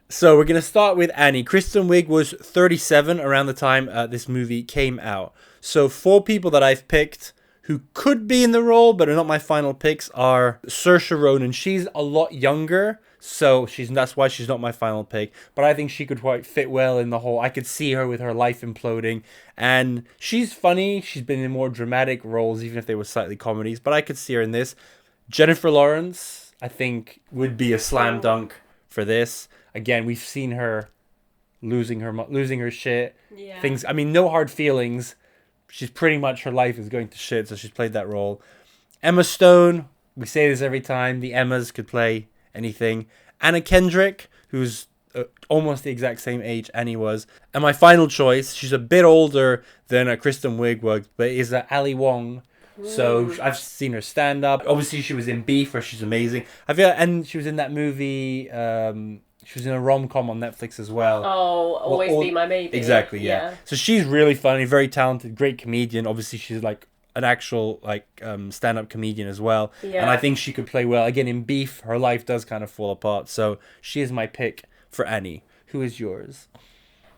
So we're going to start with Annie. Kristen Wiig was 37 around the time this movie came out. So 4 people that I've picked who could be in the role but are not my final picks are Saoirse Ronan. She's a lot younger, so that's why she's not my final pick. But I think she could quite fit well in the whole. I could see her with her life imploding, and she's funny. She's been in more dramatic roles, even if they were slightly comedies. But I could see her in this. Jennifer Lawrence, I think, would be a slam dunk for this. Again, we've seen her losing her shit. Yeah. Things. I mean, no hard feelings. She's pretty much, her life is going to shit, so she's played that role. Emma Stone, we say this every time, the Emmas could play anything. Anna Kendrick, who's almost the exact same age Annie was. And my final choice, she's a bit older than Kristen Wiig was, but is Ali Wong. So I've seen her stand up. Obviously, she was in Beef, where she's amazing. And she was in that movie. She was in a rom-com on Netflix as well. Oh, Always Be My Maybe. Exactly, yeah. So she's really funny, very talented, great comedian. Obviously, she's like an actual stand-up comedian as well. Yeah. And I think she could play well. Again, in Beef, her life does kind of fall apart. So she is my pick for Annie. Who is yours?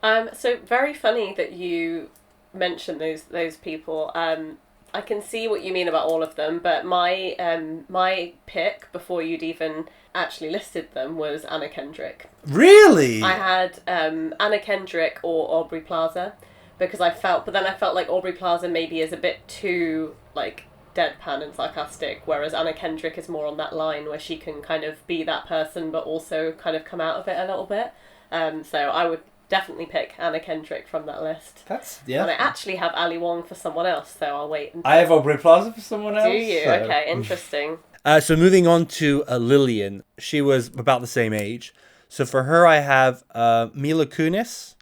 So very funny that you mentioned those people. I can see what you mean about all of them, but my pick before you'd even actually listed them was Anna Kendrick. Really? I had Anna Kendrick or Aubrey Plaza, because I felt like Aubrey Plaza maybe is a bit too like deadpan and sarcastic, whereas Anna Kendrick is more on that line where she can kind of be that person but also kind of come out of it a little bit. So I would definitely pick Anna Kendrick from that list. Yeah. And I actually have Ali Wong for someone else, so I'll wait. I have Aubrey Plaza for someone else. Do you? So. Okay, interesting. So moving on to Lillian. She was about the same age. So for her, I have Mila Kunis,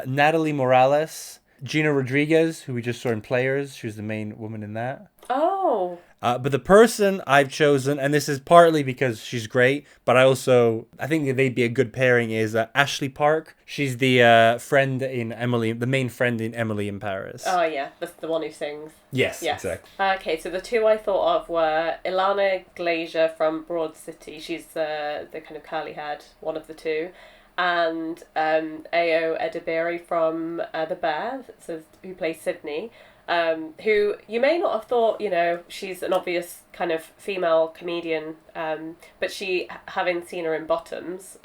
Natalie Morales, Gina Rodriguez, who we just saw in Players. She was the main woman in that. Oh. But the person I've chosen, and this is partly because she's great, but I think that they'd be a good pairing, is Ashley Park. She's the friend in Emily, the main friend in Emily in Paris. Oh, yeah. That's the one who sings. Yes, exactly. Okay, so the 2 I thought of were Ilana Glazer from Broad City. She's the kind of curly-haired one of the 2. And Ayo Edebiri from The Bear, who plays Sydney. Who you may not have thought, she's an obvious kind of female comedian, but having seen her in Bottoms,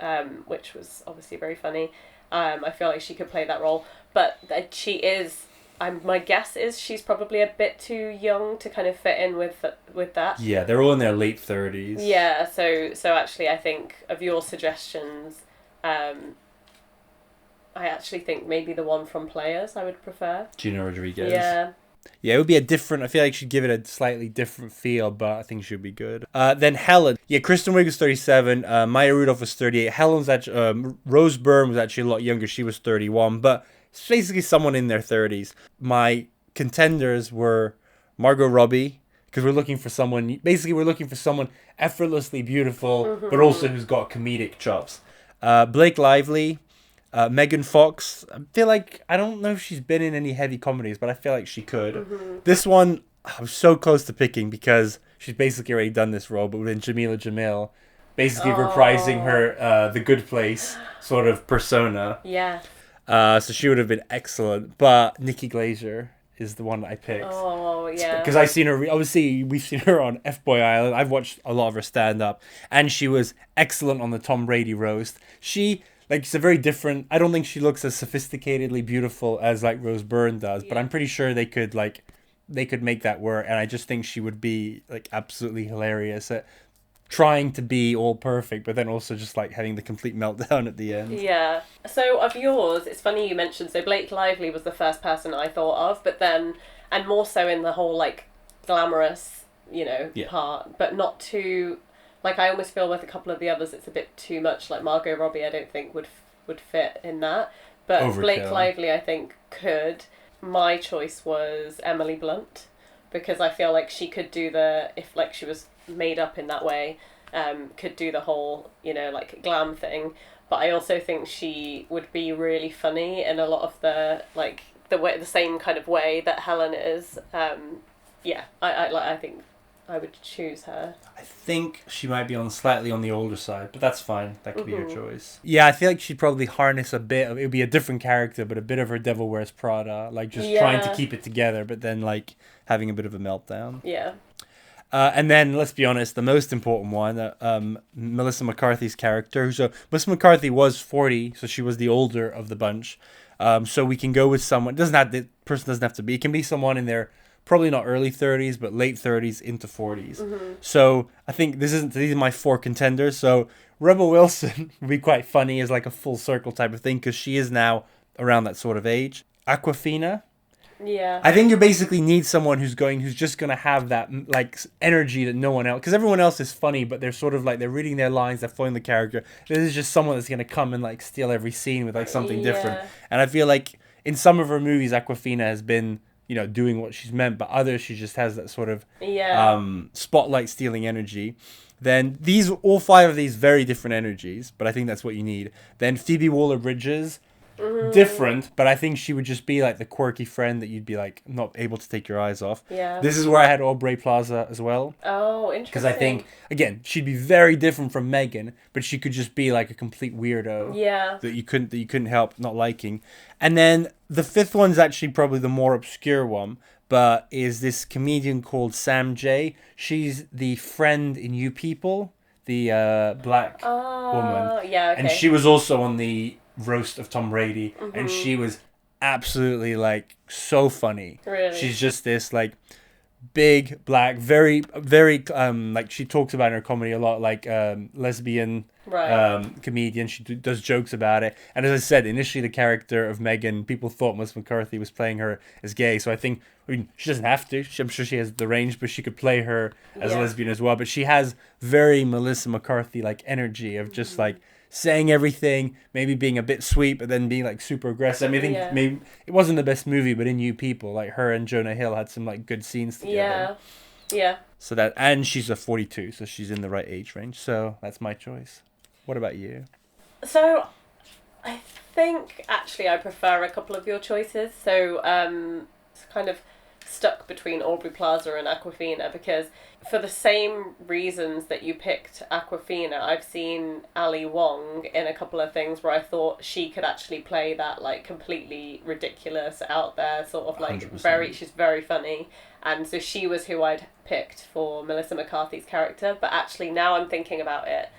which was obviously very funny, I feel like she could play that role. But she is, my guess is she's probably a bit too young to kind of fit in with that. Yeah, they're all in their late 30s. Yeah, so actually I think of your suggestions, I actually think maybe the one from Players I would prefer. Gina Rodriguez. Yeah. Yeah, it would be I feel like she'd give it a slightly different feel, but I think she'd be good. Then Helen. Yeah, Kristen Wiig was 37. Maya Rudolph was 38. Rose Byrne was actually a lot younger. She was 31, but it's basically someone in their 30s. My contenders were Margot Robbie, because we're looking for someone effortlessly beautiful, but also who's got comedic chops. Blake Lively. Megan Fox. I don't know if she's been in any heavy comedies, but I feel like she could. This one, I was so close to picking because she's basically already done this role, but within Jamila Jamil, basically reprising her The Good Place sort of persona. Yeah. So she would have been excellent, but Nikki Glazer is the one that I picked. Oh, yeah. Because I've seen her, obviously we've seen her on F-Boy Island. I've watched a lot of her stand-up, and she was excellent on the Tom Brady roast. It's a very different. I don't think she looks as sophisticatedly beautiful as like Rose Byrne does, but I'm pretty sure they could make that work. And I just think she would be like absolutely hilarious at trying to be all perfect, but then also just like having the complete meltdown at the end. Yeah. So of yours, it's funny you mentioned. So Blake Lively was the first person I thought of, but then, and more so in the whole like glamorous, part, but not too. Like, I almost feel with a couple of the others, it's a bit too much. Like, Margot Robbie, I don't think would fit in that. But Overkill. Blake Lively, I think, could. My choice was Emily Blunt, because I feel like she could do if, like, she was made up in that way, could do the whole, like, glam thing. But I also think she would be really funny in a lot of the, like, the same kind of way that Helen is. I think I would choose her. I think she might be slightly on the older side, but that's fine. That could be your choice. Yeah, I feel like she'd probably harness a bit of, it would be a different character, but a bit of her Devil Wears Prada, like just trying to keep it together, but then like having a bit of a meltdown. Yeah. And then, let's be honest, the most important one, Melissa McCarthy's character. So Melissa McCarthy was 40, so she was the older of the bunch. So we can go with someone. The person doesn't have to be. It can be someone in their probably not early 30s, but late 30s into 40s. So I think these are my 4 contenders. So Rebel Wilson would be quite funny as like a full circle type of thing because she is now around that sort of age. Awkwafina. Yeah. I think you basically need someone who's just going to have that like energy that no one else, because everyone else is funny, but they're sort of like, they're reading their lines, they're following the character. This is just someone that's going to come and like steal every scene with like something different. And I feel like in some of her movies, Awkwafina has been, you know, doing what she's meant, but others she just has that sort of spotlight stealing energy. Then all 5 of these very different energies, but I think that's what you need. Then Phoebe Waller-Bridges. Different, but I think she would just be like the quirky friend that you'd be like not able to take your eyes off. Yeah. This is where I had Aubrey Plaza as well. Oh, interesting. Because I think, again, she'd be very different from Megan, but she could just be like a complete weirdo. Yeah. That you couldn't help not liking. And then the 5th one's actually probably the more obscure one, but is this comedian called Sam J. She's the friend in You People, the black woman. Yeah, okay. And she was also on the roast of Tom Brady, and she was absolutely like so funny. Really? She's just this like big black, very very like she talks about in her comedy a lot, like lesbian comedian. She does jokes about it, and as I said initially, the character of Megan, people thought Melissa McCarthy was playing her as gay, so I mean she doesn't have to. I'm sure she has the range, but she could play her as a lesbian as well. But she has very Melissa McCarthy like energy of just like saying everything, maybe being a bit sweet, but then being like super aggressive. I mean, I think maybe it wasn't the best movie, but in You People, like her and Jonah Hill had some like good scenes together. Yeah. So that, and she's a 42, so she's in the right age range. So that's my choice. What about you? So I think actually I prefer a couple of your choices. So it's kind of stuck between Aubrey Plaza and Awkwafina because for the same reasons that you picked Awkwafina, I've seen Ali Wong in a couple of things where I thought she could actually play that like completely ridiculous, out there sort of like 100%. She's very funny, and so she was who I'd picked for Melissa McCarthy's character. But actually now I'm thinking about it,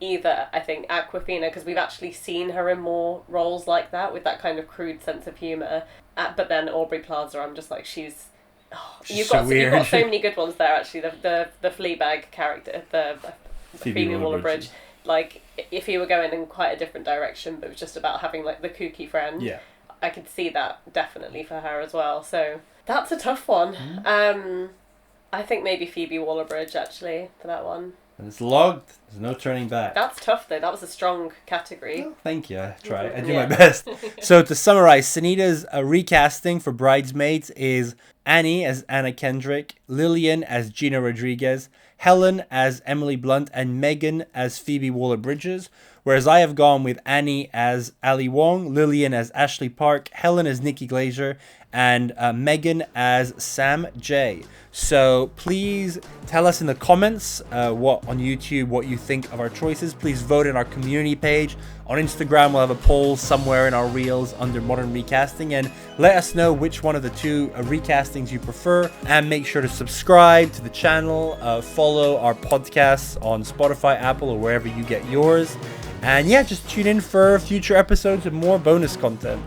either I think Awkwafina, because we've actually seen her in more roles like that with that kind of crude sense of humour, but then Aubrey Plaza, I'm just like you've got so many good ones there actually. The Fleabag character, the Phoebe Waller-Bridge, like if you were going in quite a different direction, but it was just about having like the kooky friend. Yeah, I could see that definitely for her as well. So that's a tough one. I think maybe Phoebe Waller-Bridge actually for that one. And it's logged. There's no turning back. That's tough though. That was a strong category. Oh, thank you. I try. I do my best. So to summarize, Sonita's recasting for Bridesmaids is Annie as Anna Kendrick, Lillian as Gina Rodriguez, Helen as Emily Blunt, and Megan as Phoebe Waller-Bridges. Whereas I have gone with Annie as Ali Wong, Lillian as Ashley Park, Helen as Nikki Glaser, and Megan as Sam J. So please tell us in the comments on YouTube what you think of our choices. Please vote in our community page. On Instagram, we'll have a poll somewhere in our reels under Modern Recasting, and let us know which one of the 2 recastings you prefer. And make sure to subscribe to the channel, follow our podcasts on Spotify, Apple, or wherever you get yours. And yeah, just tune in for future episodes and more bonus content.